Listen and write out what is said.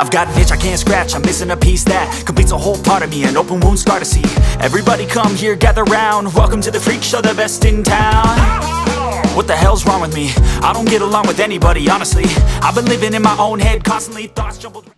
I've got an itch I can't scratch, I'm missing a piece that completes a whole part of me, an open wound scar to see. Everybody come here, gather round, welcome to the freak show, the best in town. What the hell's wrong with me? I don't get along with anybody, honestly. I've been living in my own head, constantly thoughts jumbled.